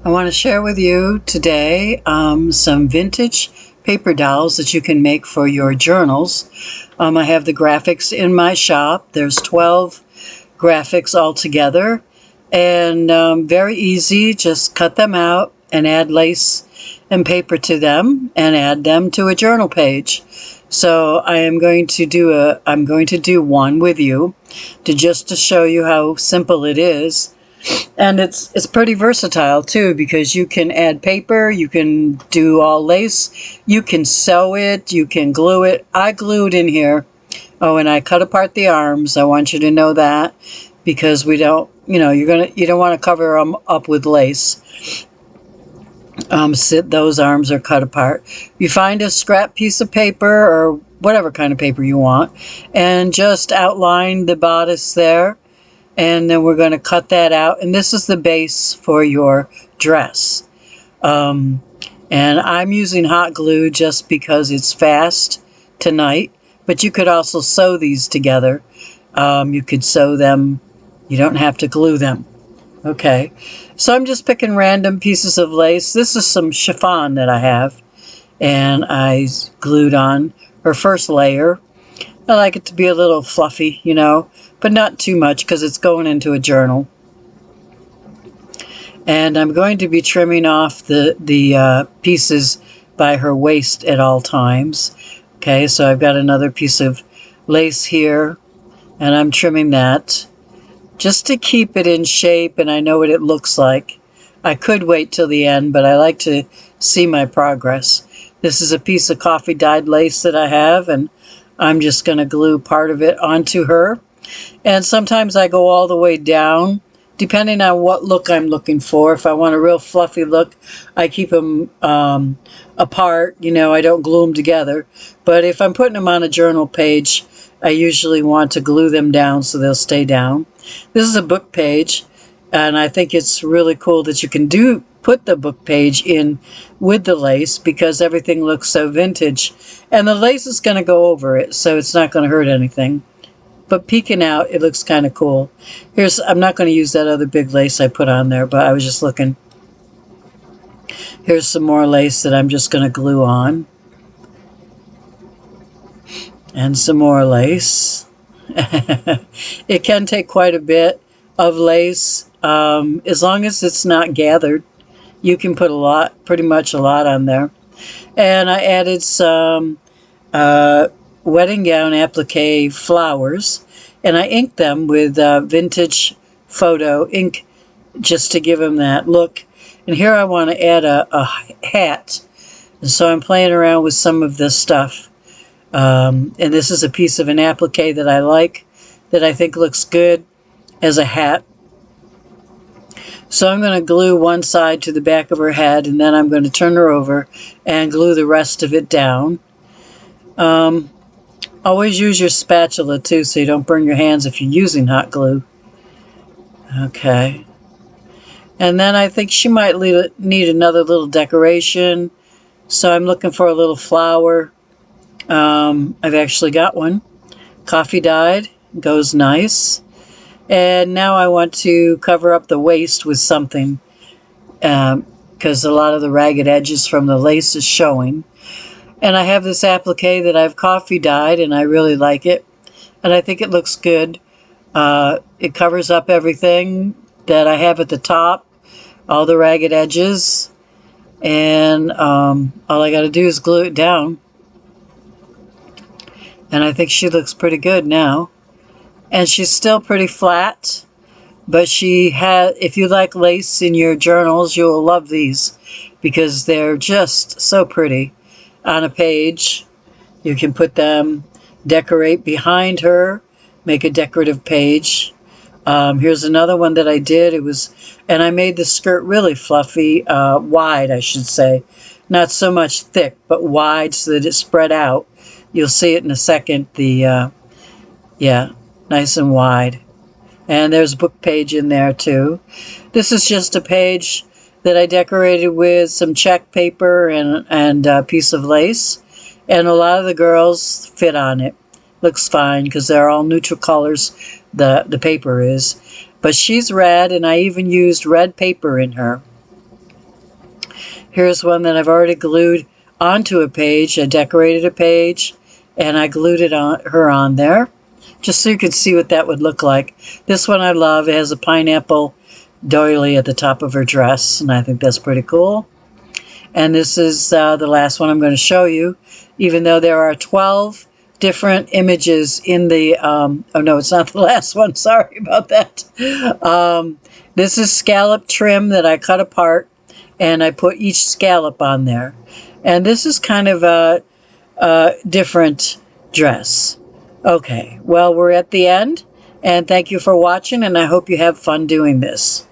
I want to share with you today some vintage paper dolls that you can make for your journals. I have the graphics in my shop. There's 12 graphics altogether, and very easy. Just cut them out and add lace and paper to them and add them to a journal page. So I'm going to do one with you to show you how simple it is. And it's pretty versatile too, because you can add paper, you can do all lace, you can sew it, you can glue it. I glued in here. Oh, and I cut apart the arms. I want you to know that, because we don't, you don't want to cover them up with lace. Those arms are cut apart. You find a scrap piece of paper or whatever kind of paper you want, and just outline the bodice there. And then we're going to cut that out. And this is the base for your dress. And I'm using hot glue just because it's fast tonight. But you could also sew these together. You could sew them. You don't have to glue them. Okay. So I'm just picking random pieces of lace. This is some chiffon that I have. And I glued on her first layer. I like it to be a little fluffy, but not too much, because it's going into a journal. And I'm going to be trimming off the pieces by her waist at all times. Okay, so I've got another piece of lace here, and I'm trimming that just to keep it in shape, and I know what it looks like. I could wait till the end, but I like to see my progress. This is a piece of coffee dyed lace that I have, and I'm just going to glue part of it onto her. And sometimes I go all the way down, depending on what look I'm looking for. If I want a real fluffy look, I keep them apart. I don't glue them together. But if I'm putting them on a journal page, I usually want to glue them down so they'll stay down. This is a book page, and I think it's really cool that you can put the book page in with the lace, because everything looks so vintage. And the lace is going to go over it, so it's not going to hurt anything. But peeking out, it looks kind of cool. I'm not going to use that other big lace I put on there, but I was just looking. Here's some more lace that I'm just going to glue on. And some more lace. It can take quite a bit of lace. As long as it's not gathered, you can put pretty much a lot on there. And I added some wedding gown applique flowers, and I inked them with vintage photo ink just to give them that look. And here I want to add a hat, and so I'm playing around with some of this stuff. And this is a piece of an applique that I like, that I think looks good as a hat. So I'm going to glue one side to the back of her head, and then I'm going to turn her over and glue the rest of it down. Always use your spatula too, so you don't burn your hands if you're using hot glue. Okay. And then I think she might need another little decoration. So I'm looking for a little flower. I've actually got one. Coffee dyed. Goes nice. And now I want to cover up the waist with something, because a lot of the ragged edges from the lace is showing. And I have this applique that I've coffee dyed, and I really like it. And I think it looks good. It covers up everything that I have at the top, all the ragged edges. And all I got to do is glue it down. And I think she looks pretty good now. And she's still pretty flat, but if you like lace in your journals, you'll love these, because they're just so pretty on a page. You can put them, decorate behind her, make a decorative page. Here's another one that I did. And I made the skirt really fluffy, wide, I should say. Not so much thick, but wide so that it spread out. You'll see it in a second. Nice and wide. And there's a book page in there too. This is just a page that I decorated with some check paper and a piece of lace. And a lot of the girls fit on it. Looks fine, because they're all neutral colors, the paper is. But she's red, and I even used red paper in her. Here's one that I've already glued onto a page. I decorated a page, and I glued her on there, just so you could see what that would look like. This one I love. It has a pineapple doily at the top of her dress, and I think that's pretty cool. And this is the last one I'm going to show you, even though there are 12 different images in the, oh no, it's not the last one, sorry about that. This is scallop trim that I cut apart, and I put each scallop on there. And this is kind of a different dress. Okay, well, we're at the end, and thank you for watching, and I hope you have fun doing this.